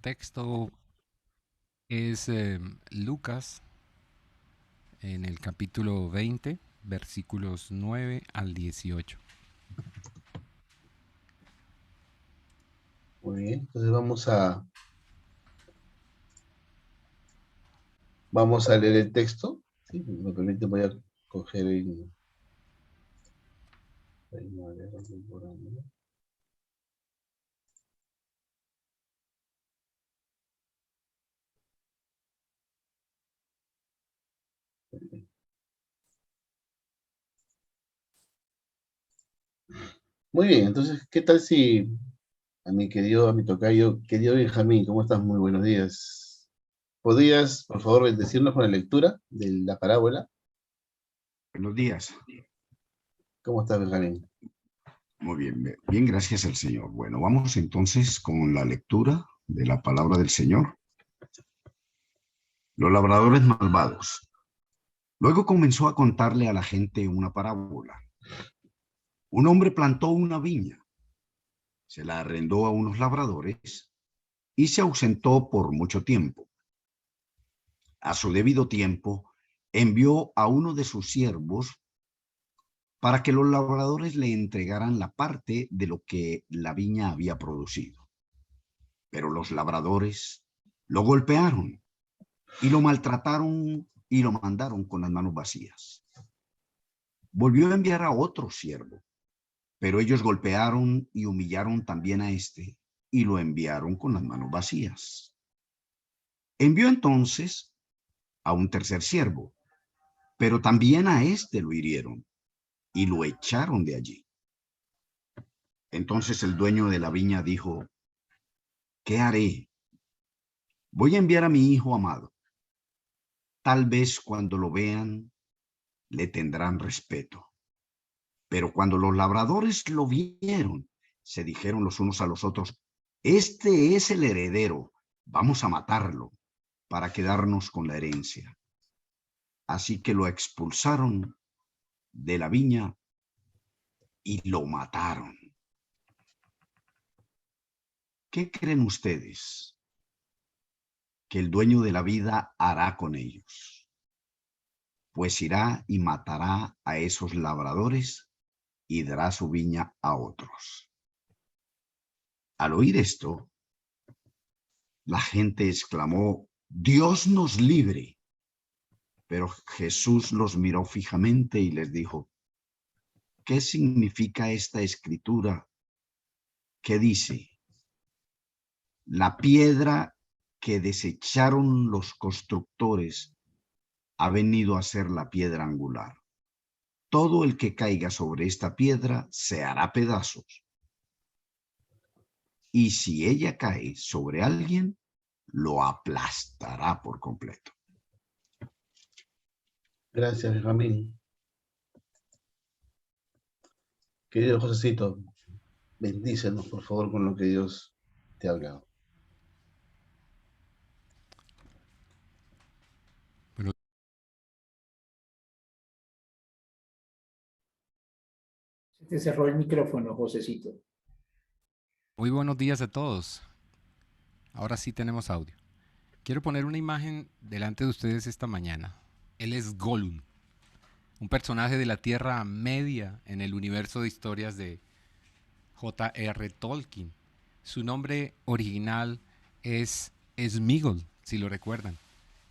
texto es Lucas en el capítulo 20, versículos 9 al 18. Muy bien, entonces vamos a leer el texto. Si me permite, voy a coger el... Muy bien, entonces, ¿qué tal si a mi tocayo, querido Benjamín, ¿cómo estás? Muy buenos días. ¿Podrías, por favor, bendecirnos con la lectura de la parábola? Buenos días. ¿Cómo estás, Benjamín? Muy bien, bien, gracias al Señor. Bueno, vamos entonces con la lectura de la palabra del Señor. Los labradores malvados. Luego comenzó a contarle a la gente una parábola. Un hombre plantó una viña, se la arrendó a unos labradores y se ausentó por mucho tiempo. A su debido tiempo, envió a uno de sus siervos para que los labradores le entregaran la parte de lo que la viña había producido. Pero los labradores lo golpearon y lo maltrataron y lo mandaron con las manos vacías. Volvió a enviar a otro siervo, pero ellos golpearon y humillaron también a este y lo enviaron con las manos vacías. Envió entonces a un tercer siervo, pero también a este lo hirieron y lo echaron de allí. Entonces el dueño de la viña dijo: ¿qué haré? Voy a enviar a mi hijo amado. Tal vez cuando lo vean le tendrán respeto. Pero cuando los labradores lo vieron, se dijeron los unos a los otros: este es el heredero, vamos a matarlo para quedarnos con la herencia. Así que lo expulsaron de la viña y lo mataron. ¿Qué creen ustedes que el dueño de la vida hará con ellos? Pues irá y matará a esos labradores y dará su viña a otros. Al oír esto, la gente exclamó: Dios nos libre. Pero Jesús los miró fijamente y les dijo: ¿qué significa esta escritura que dice: la piedra que desecharon los constructores ha venido a ser la piedra angular? Todo el que caiga sobre esta piedra se hará pedazos, y si ella cae sobre alguien, lo aplastará por completo. Gracias, Benjamín. Querido Josecito, bendícenos, por favor, con lo que Dios te ha hablado. Bueno, Se te cerró el micrófono, Josecito. muy buenos días a todos. Ahora sí tenemos audio. Quiero poner una imagen delante de ustedes esta mañana. Él es Gollum, un personaje de la Tierra Media en el universo de historias de J.R. Tolkien. Su nombre original es Sméagol, si lo recuerdan,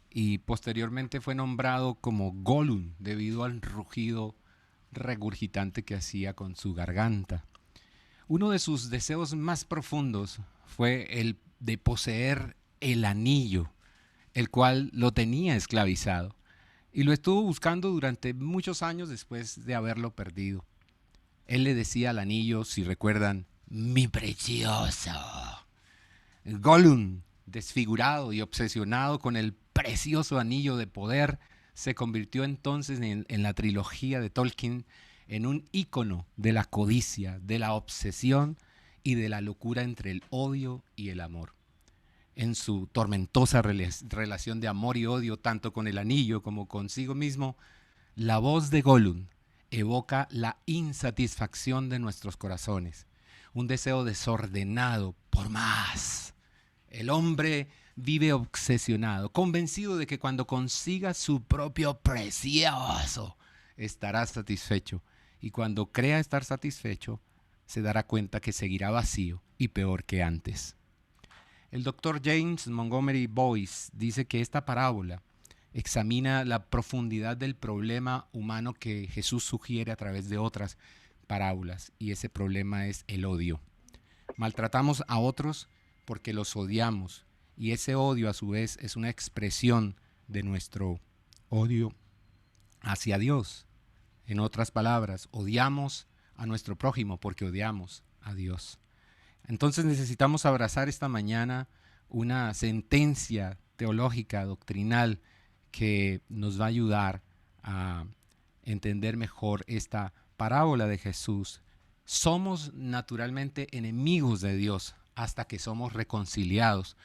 y posteriormente fue nombrado como Gollum debido al rugido regurgitante que hacía con su garganta. Uno de sus deseos más profundos fue el de poseer el anillo, el cual lo tenía esclavizado, y lo estuvo buscando durante muchos años después de haberlo perdido. Él le decía al anillo, si recuerdan, mi precioso. Gollum, desfigurado y obsesionado con el precioso anillo de poder, se convirtió entonces en la trilogía de Tolkien en un ícono de la codicia, de la obsesión y de la locura entre el odio y el amor. En su tormentosa relación de amor y odio tanto con el anillo como consigo mismo, la voz de Gollum evoca la insatisfacción de nuestros corazones, un deseo desordenado por más, El hombre vive obsesionado, convencido de que cuando consiga su propio precioso, estará satisfecho. Y cuando crea estar satisfecho, se dará cuenta que seguirá vacío y peor que antes. El doctor James Montgomery Boyce dice que esta parábola examina la profundidad del problema humano que Jesús sugiere a través de otras parábolas, y ese problema es el odio. Maltratamos a otros porque los odiamos, y ese odio a su vez es una expresión de nuestro odio hacia Dios. En otras palabras, odiamos a nuestro prójimo porque odiamos a Dios. Entonces necesitamos abrazar esta mañana una sentencia teológica, doctrinal, que nos va a ayudar a entender mejor esta parábola de Jesús. Somos naturalmente enemigos de Dios hasta que somos reconciliados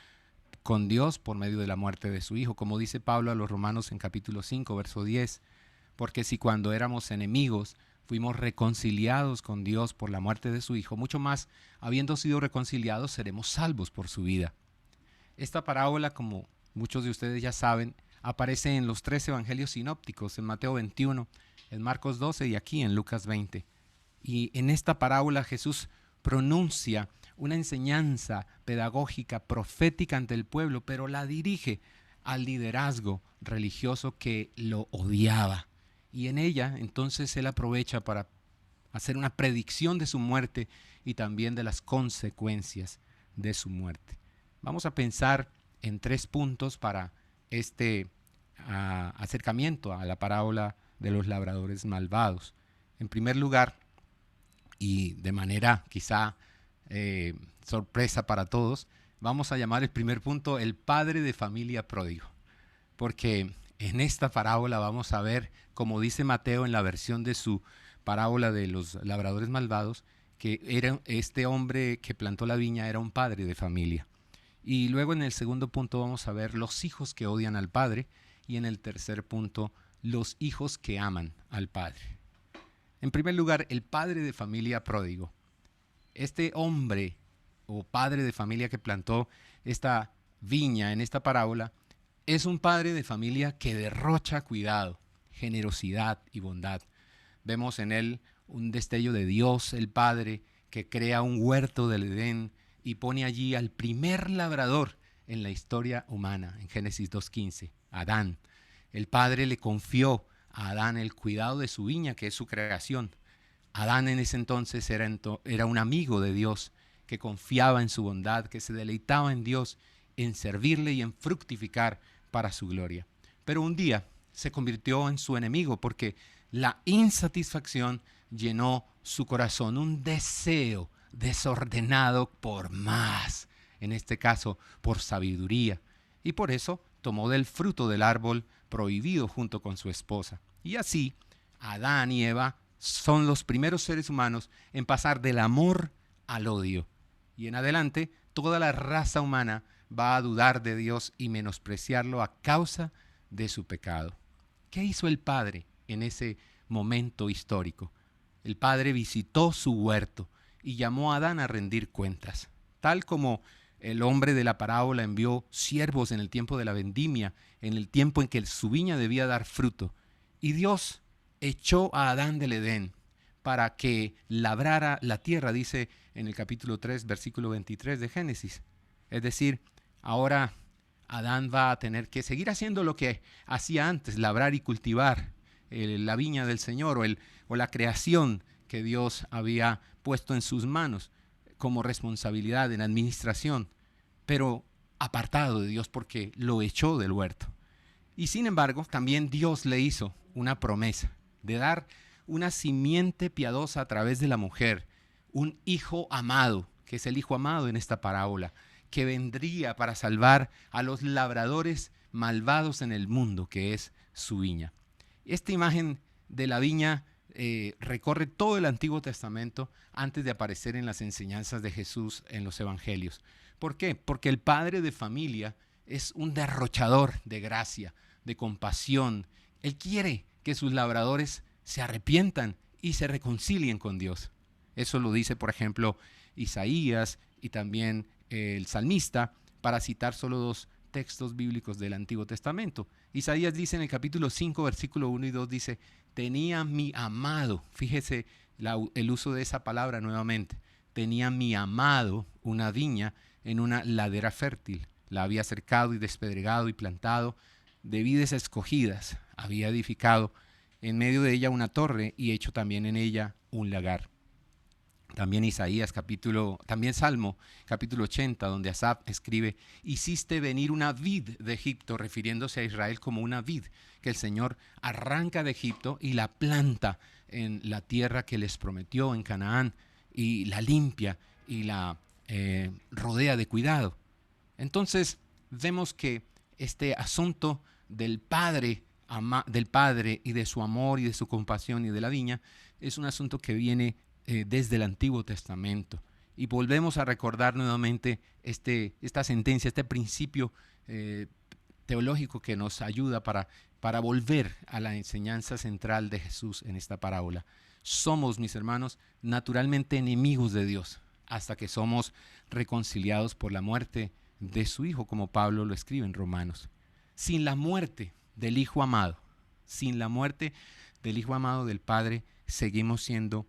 con Dios por medio de la muerte de su Hijo, como dice Pablo a los Romanos en capítulo 5, verso 10. Porque si cuando éramos enemigos fuimos reconciliados con Dios por la muerte de su Hijo, mucho más, habiendo sido reconciliados, seremos salvos por su vida. Esta parábola, como muchos de ustedes ya saben, aparece en los 3 evangelios sinópticos, en Mateo 21, en Marcos 12 y aquí en Lucas 20. Y en esta parábola Jesús pronuncia una enseñanza pedagógica, profética ante el pueblo, pero la dirige al liderazgo religioso que lo odiaba. Y en ella, entonces, él aprovecha para hacer una predicción de su muerte y también de las consecuencias de su muerte. Vamos a pensar en 3 puntos para este acercamiento a la parábola de los labradores malvados. En primer lugar, y de manera quizá sorpresa para todos, vamos a llamar el primer punto el padre de familia pródigo. Porque en esta parábola vamos a ver, como dice Mateo en la versión de su parábola de los labradores malvados, que este hombre que plantó la viña era un padre de familia. Y luego en el segundo punto vamos a ver los hijos que odian al padre, y en el tercer punto los hijos que aman al padre. En primer lugar, el padre de familia pródigo. Este hombre o padre de familia que plantó esta viña en esta parábola es un padre de familia que derrocha cuidado, generosidad y bondad. Vemos en él un destello de Dios, el Padre, que crea un huerto del Edén y pone allí al primer labrador en la historia humana, en Génesis 2:15, Adán. El Padre le confió a Adán el cuidado de su viña, que es su creación. Adán en ese entonces era un amigo de Dios, que confiaba en su bondad, que se deleitaba en Dios, en servirle y en fructificar para su gloria. Pero un día se convirtió en su enemigo porque la insatisfacción llenó su corazón, un deseo desordenado por más, en este caso por sabiduría, y por eso tomó del fruto del árbol prohibido junto con su esposa. Y así, Adán y Eva son los primeros seres humanos en pasar del amor al odio. Y en adelante, toda la raza humana va a dudar de Dios y menospreciarlo a causa de su pecado. ¿Qué hizo el Padre en ese momento histórico? El Padre visitó su huerto y llamó a Adán a rendir cuentas. Tal como el hombre de la parábola envió siervos en el tiempo de la vendimia, en el tiempo en que su viña debía dar fruto. Y Dios echó a Adán del Edén para que labrara la tierra, dice en el capítulo 3, versículo 23 de Génesis. Es decir, ahora Adán va a tener que seguir haciendo lo que hacía antes, labrar y cultivar la viña del Señor o la creación que Dios había puesto en sus manos como responsabilidad en administración, pero apartado de Dios porque lo echó del huerto. Y sin embargo, también Dios le hizo una promesa de dar una simiente piadosa a través de la mujer, un hijo amado, que es el hijo amado en esta parábola, que vendría para salvar a los labradores malvados en el mundo, que es su viña. Esta imagen de la viña recorre todo el Antiguo Testamento antes de aparecer en las enseñanzas de Jesús en los Evangelios. ¿Por qué? Porque el padre de familia es un derrochador de gracia, de compasión. Él quiere que sus labradores se arrepientan y se reconcilien con Dios. Eso lo dice, por ejemplo, Isaías y también el salmista, para citar solo dos textos bíblicos del Antiguo Testamento. Isaías dice en el capítulo 5, versículo 1 y 2, dice, tenía mi amado, fíjese el uso de esa palabra nuevamente, tenía mi amado una viña en una ladera fértil, la había cercado y despedregado y plantado de vides escogidas, había edificado en medio de ella una torre y hecho también en ella un lagar. También también Salmo, capítulo 80, donde Asaf escribe, hiciste venir una vid de Egipto, refiriéndose a Israel como una vid, que el Señor arranca de Egipto y la planta en la tierra que les prometió en Canaán, y la limpia y la rodea de cuidado. Entonces vemos que este asunto del Padre y de su amor y de su compasión y de la viña es un asunto que viene desde el Antiguo Testamento. Y volvemos a recordar nuevamente esta sentencia, este principio teológico que nos ayuda para volver a la enseñanza central de Jesús en esta parábola. Somos, mis hermanos, naturalmente enemigos de Dios hasta que somos reconciliados por la muerte de su Hijo, como Pablo lo escribe en Romanos. Sin la muerte del Hijo amado, sin la muerte del Hijo amado del Padre, seguimos siendo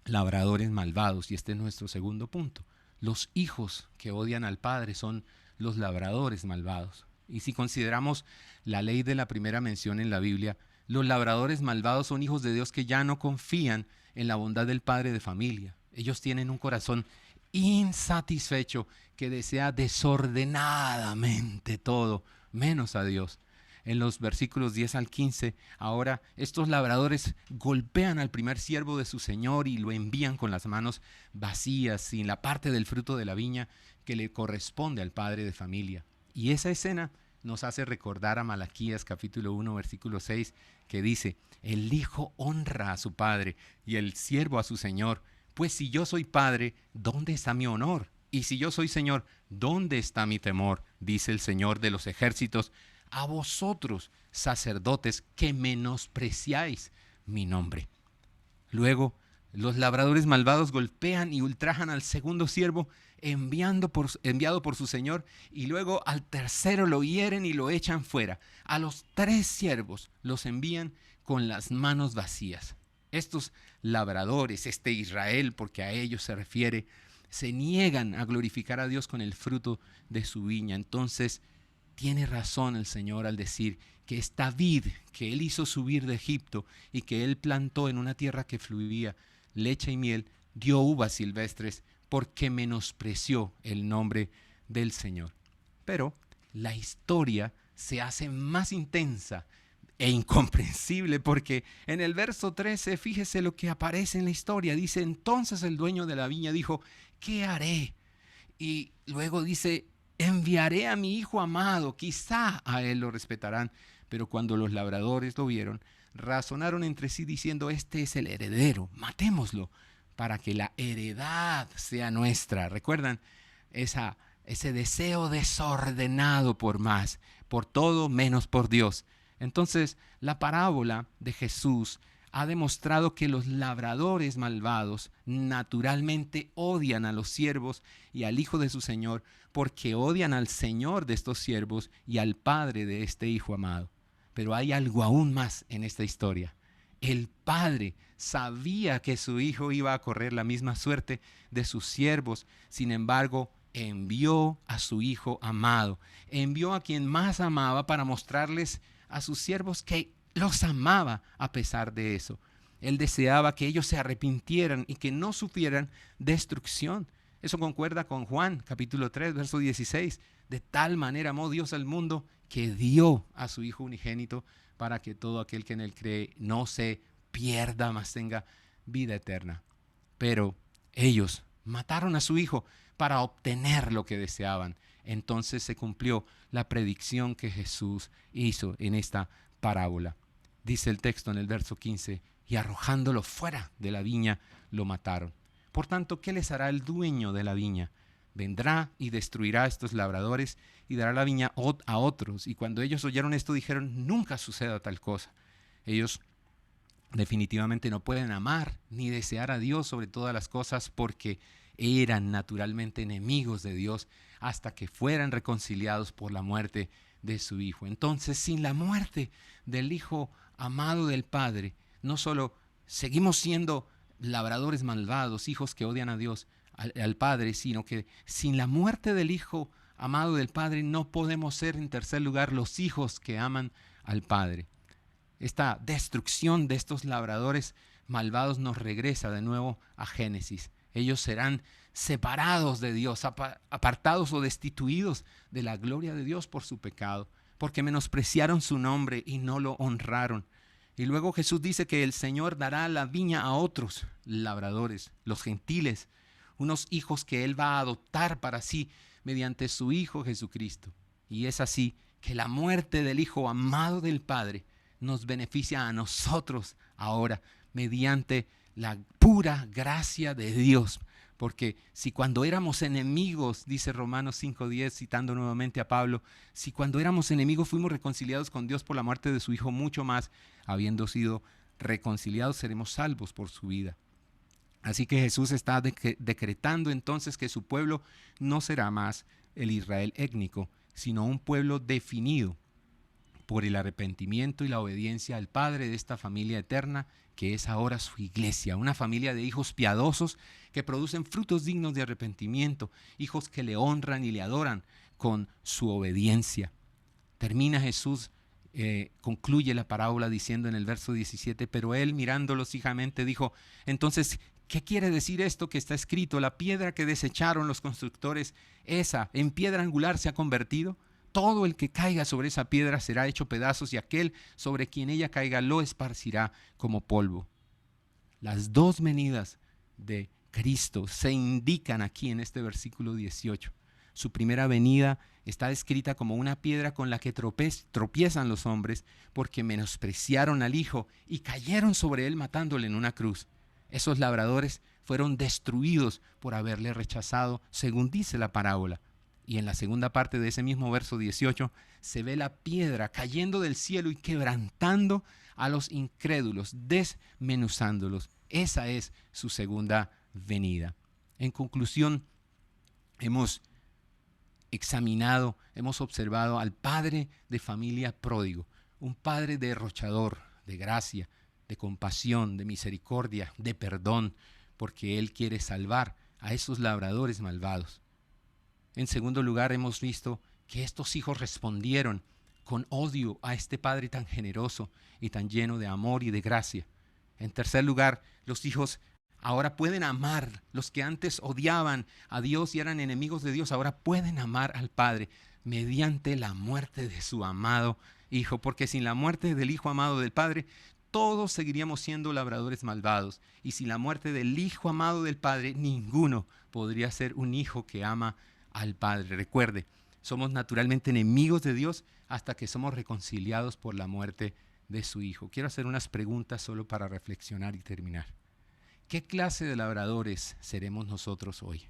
labradores malvados, y este es nuestro segundo punto. Los hijos que odian al Padre son los labradores malvados. Y si consideramos la ley de la primera mención en la Biblia, los labradores malvados son hijos de Dios que ya no confían en la bondad del padre de familia. Ellos tienen un corazón insatisfecho que desea desordenadamente todo, menos a Dios. En los versículos 10 al 15, ahora estos labradores golpean al primer siervo de su señor y lo envían con las manos vacías, sin la parte del fruto de la viña que le corresponde al padre de familia. Y esa escena nos hace recordar a Malaquías capítulo 1, versículo 6, que dice, el hijo honra a su padre y el siervo a su señor. Pues si yo soy padre, ¿dónde está mi honor? Y si yo soy señor, ¿dónde está mi temor? Dice el Señor de los ejércitos, a vosotros, sacerdotes, que menospreciáis mi nombre. Luego, los labradores malvados golpean y ultrajan al segundo siervo, enviado por su señor, y luego al tercero lo hieren y lo echan fuera. A los 3 siervos los envían con las manos vacías. Estos labradores, este Israel, porque a ellos se refiere, se niegan a glorificar a Dios con el fruto de su viña. Entonces, tiene razón el Señor al decir que esta vid que Él hizo subir de Egipto y que Él plantó en una tierra que fluía leche y miel, dio uvas silvestres porque menospreció el nombre del Señor. Pero la historia se hace más intensa e incomprensible porque en el verso 13, fíjese lo que aparece en la historia. Dice, entonces el dueño de la viña dijo, ¿qué haré? Y luego dice, enviaré a mi hijo amado, quizá a él lo respetarán. Pero cuando los labradores lo vieron, razonaron entre sí diciendo, este es el heredero, matémoslo para que la heredad sea nuestra. ¿Recuerdan ese deseo desordenado por más, por todo menos por Dios? Entonces, la parábola de Jesús ha demostrado que los labradores malvados naturalmente odian a los siervos y al hijo de su señor, porque odian al señor de estos siervos y al padre de este hijo amado. Pero hay algo aún más en esta historia. El padre sabía que su hijo iba a correr la misma suerte de sus siervos. Sin embargo, envió a su hijo amado, envió a quien más amaba para mostrarles a sus siervos que los amaba a pesar de eso. Él deseaba que ellos se arrepintieran y que no sufrieran destrucción. Eso concuerda con Juan, capítulo 3, verso 16. De tal manera amó Dios al mundo que dio a su Hijo unigénito para que todo aquel que en él cree no se pierda, mas tenga vida eterna. Pero ellos mataron a su Hijo para obtener lo que deseaban. Entonces se cumplió la predicción que Jesús hizo en esta parábola. Dice el texto en el verso 15, y arrojándolo fuera de la viña, lo mataron. Por tanto, ¿qué les hará el dueño de la viña? Vendrá y destruirá a estos labradores y dará la viña a otros. Y cuando ellos oyeron esto, dijeron, nunca suceda tal cosa. Ellos definitivamente no pueden amar ni desear a Dios sobre todas las cosas porque eran naturalmente enemigos de Dios hasta que fueran reconciliados por la muerte de su Hijo. Entonces, sin la muerte del Hijo amado del Padre, no solo seguimos siendo labradores malvados, hijos que odian a Dios, al Padre, sino que sin la muerte del Hijo amado del Padre no podemos ser, en tercer lugar, los hijos que aman al Padre. Esta destrucción de estos labradores malvados nos regresa de nuevo a Génesis. Ellos serán separados de Dios, apartados o destituidos de la gloria de Dios por su pecado, porque menospreciaron su nombre y no lo honraron. Y luego Jesús dice que el Señor dará la viña a otros labradores, los gentiles, unos hijos que Él va a adoptar para sí mediante su Hijo Jesucristo. Y es así que la muerte del Hijo amado del Padre nos beneficia a nosotros ahora mediante la pura gracia de Dios. Porque si cuando éramos enemigos, dice Romanos 5:10, citando nuevamente a Pablo, si cuando éramos enemigos fuimos reconciliados con Dios por la muerte de su Hijo, mucho más, habiendo sido reconciliados, seremos salvos por su vida. Así que Jesús está decretando entonces que su pueblo no será más el Israel étnico, sino un pueblo definido por el arrepentimiento y la obediencia al Padre de esta familia eterna, que es ahora su iglesia, una familia de hijos piadosos que producen frutos dignos de arrepentimiento, hijos que le honran y le adoran con su obediencia. Termina Jesús, concluye la parábola diciendo en el verso 17, pero él mirándolos fijamente dijo, entonces, ¿qué quiere decir esto que está escrito? La piedra que desecharon los constructores, esa en piedra angular se ha convertido. Todo el que caiga sobre esa piedra será hecho pedazos y aquel sobre quien ella caiga lo esparcirá como polvo. Las dos venidas de Cristo se indican aquí en este versículo 18. Su primera venida está descrita como una piedra con la que tropiezan los hombres porque menospreciaron al Hijo y cayeron sobre él matándole en una cruz. Esos labradores fueron destruidos por haberle rechazado, según dice la parábola. Y en la segunda parte de ese mismo verso 18 se ve la piedra cayendo del cielo y quebrantando a los incrédulos, desmenuzándolos. Esa es su segunda venida. En conclusión, hemos examinado, hemos observado al padre de familia pródigo, un padre derrochador de gracia, de compasión, de misericordia, de perdón, porque Él quiere salvar a esos labradores malvados. En segundo lugar, hemos visto que estos hijos respondieron con odio a este Padre tan generoso y tan lleno de amor y de gracia. En tercer lugar, los hijos ahora pueden amar. Los que antes odiaban a Dios y eran enemigos de Dios, ahora pueden amar al Padre mediante la muerte de su amado Hijo. Porque sin la muerte del Hijo amado del Padre, todos seguiríamos siendo labradores malvados. Y sin la muerte del Hijo amado del Padre, ninguno podría ser un hijo que ama al Padre. Recuerde, somos naturalmente enemigos de Dios hasta que somos reconciliados por la muerte de su Hijo. Quiero hacer unas preguntas solo para reflexionar y terminar. ¿Qué clase de labradores seremos nosotros hoy?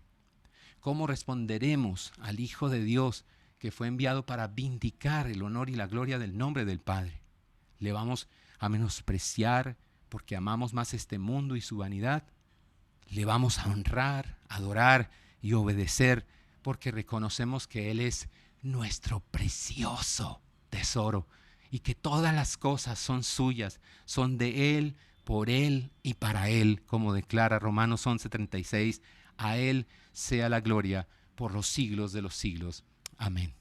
¿Cómo responderemos al Hijo de Dios que fue enviado para vindicar el honor y la gloria del nombre del Padre? ¿Le vamos a menospreciar porque amamos más este mundo y su vanidad? ¿Le vamos a honrar, adorar y obedecer porque reconocemos que Él es nuestro precioso tesoro y que todas las cosas son suyas, son de Él, por Él y para Él, como declara Romanos 11:36, a Él sea la gloria por los siglos de los siglos. Amén.